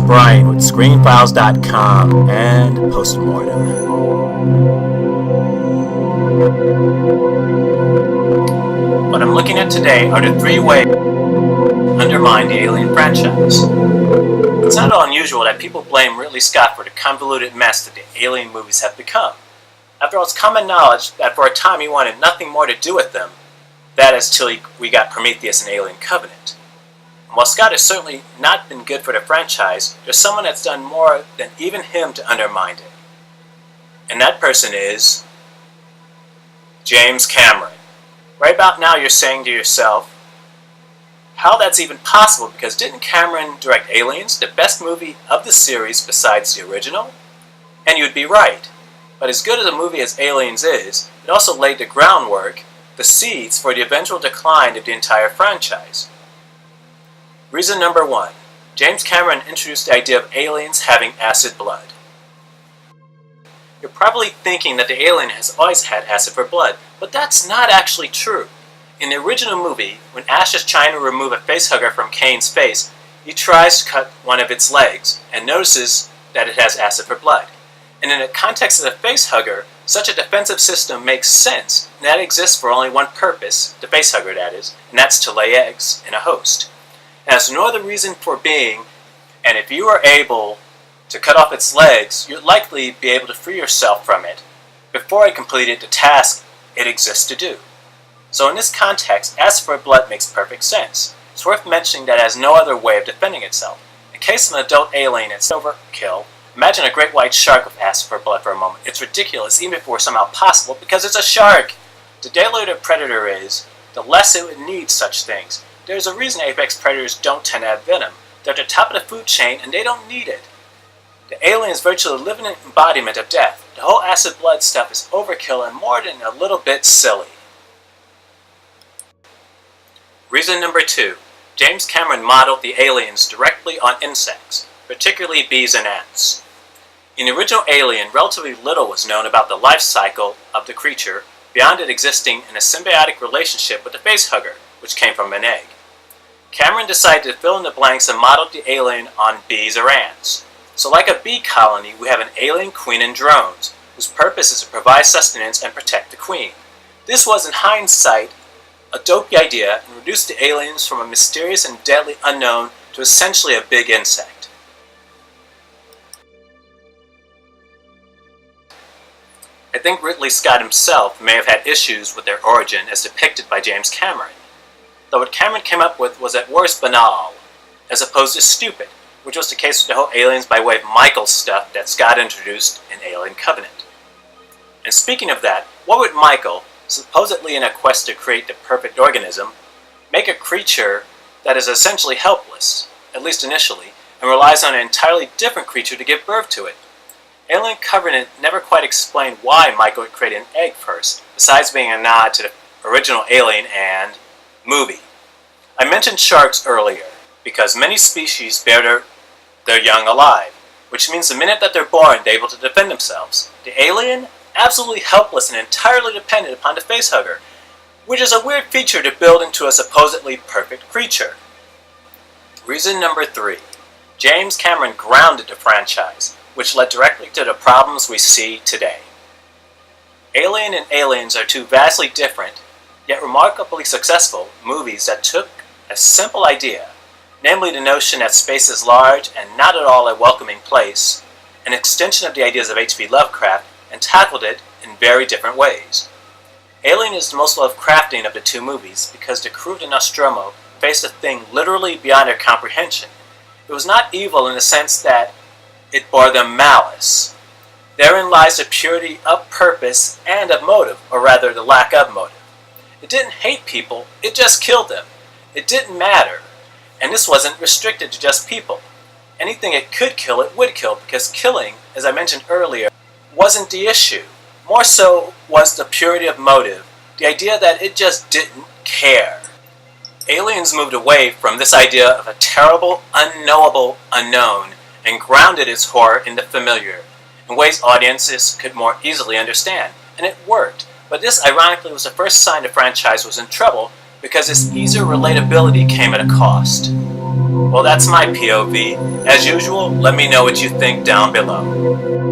Brian with ScreenFiles.com and Postmortem. What I'm looking at today are the 3 ways to undermine the Alien franchise. It's not all unusual that people blame Ridley Scott for the convoluted mess that the Alien movies have become. After all, it's common knowledge that for a time he wanted nothing more to do with them. That is till we got Prometheus and Alien Covenant. And while Scott has certainly not been good for the franchise, there's someone that's done more than even him to undermine it. And that person is James Cameron. Right about now you're saying to yourself, how that's even possible, because didn't Cameron direct Aliens, the best movie of the series besides the original? And you'd be right. But as good as a movie as Aliens is, it also laid the groundwork, the seeds for the eventual decline of the entire franchise. Reason number 1. James Cameron introduced the idea of aliens having acid blood. You're probably thinking that the alien has always had acid for blood, but that's not actually true. In the original movie, when Ash is trying to remove a facehugger from Kane's face, he tries to cut one of its legs and notices that it has acid for blood. And in the context of the facehugger, such a defensive system makes sense, and that exists for only one purpose, the facehugger that is, and that's to lay eggs in a host. It has no other reason for being, and if you are able to cut off its legs, you'd likely be able to free yourself from it before it completed the task it exists to do. So in this context, acid for blood makes perfect sense. It's worth mentioning that it has no other way of defending itself. In case of an adult alien, it's overkill. Imagine a great white shark with acid for blood for a moment. It's ridiculous, even if it were somehow possible, because it's a shark! The deadlier the predator is, the less it would need such things. There's a reason apex predators don't tend to have venom. They're at the top of the food chain, and they don't need it. The alien is virtually a living embodiment of death. The whole acid blood stuff is overkill and more than a little bit silly. Reason number 2. James Cameron modeled the aliens directly on insects, particularly bees and ants. In the original Alien, relatively little was known about the life cycle of the creature beyond it existing in a symbiotic relationship with the facehugger, which came from an egg. Cameron decided to fill in the blanks and modeled the alien on bees or ants. So like a bee colony, we have an alien queen and drones, whose purpose is to provide sustenance and protect the queen. This was, in hindsight, a dopey idea and reduced the aliens from a mysterious and deadly unknown to essentially a big insect. I think Ridley Scott himself may have had issues with their origin as depicted by James Cameron, though what Cameron came up with was at worst banal, as opposed to stupid, which was the case with the whole aliens by way of Michael stuff that Scott introduced in Alien Covenant. And speaking of that, what would Michael, supposedly in a quest to create the perfect organism, make a creature that is essentially helpless, at least initially, and relies on an entirely different creature to give birth to it? Alien Covenant never quite explained why Michael would create an egg first, besides being a nod to the original Alien and movie. I mentioned sharks earlier, because many species bear their young alive, which means the minute that they're born, they're able to defend themselves. The alien? Absolutely helpless and entirely dependent upon the facehugger, which is a weird feature to build into a supposedly perfect creature. Reason number 3. James Cameron grounded the franchise, which led directly to the problems we see today. Alien and Aliens are 2 vastly different, yet remarkably successful movies that took a simple idea, namely the notion that space is large and not at all a welcoming place, an extension of the ideas of H.P. Lovecraft, and tackled it in very different ways. Alien is the most Lovecraftian of the 2 movies because the crew of the Nostromo faced a thing literally beyond their comprehension. It was not evil in the sense that it bore them malice. Therein lies the purity of purpose and of motive, or rather the lack of motive. It didn't hate people, it just killed them. It didn't matter, and this wasn't restricted to just people. Anything it could kill, it would kill, because killing, as I mentioned earlier, wasn't the issue. More so was the purity of motive, the idea that it just didn't care. Aliens moved away from this idea of a terrible, unknowable unknown and grounded its horror in the familiar, in ways audiences could more easily understand, and it worked. But this, ironically, was the first sign the franchise was in trouble because its easier relatability came at a cost. Well, that's my POV. As usual, let me know what you think down below.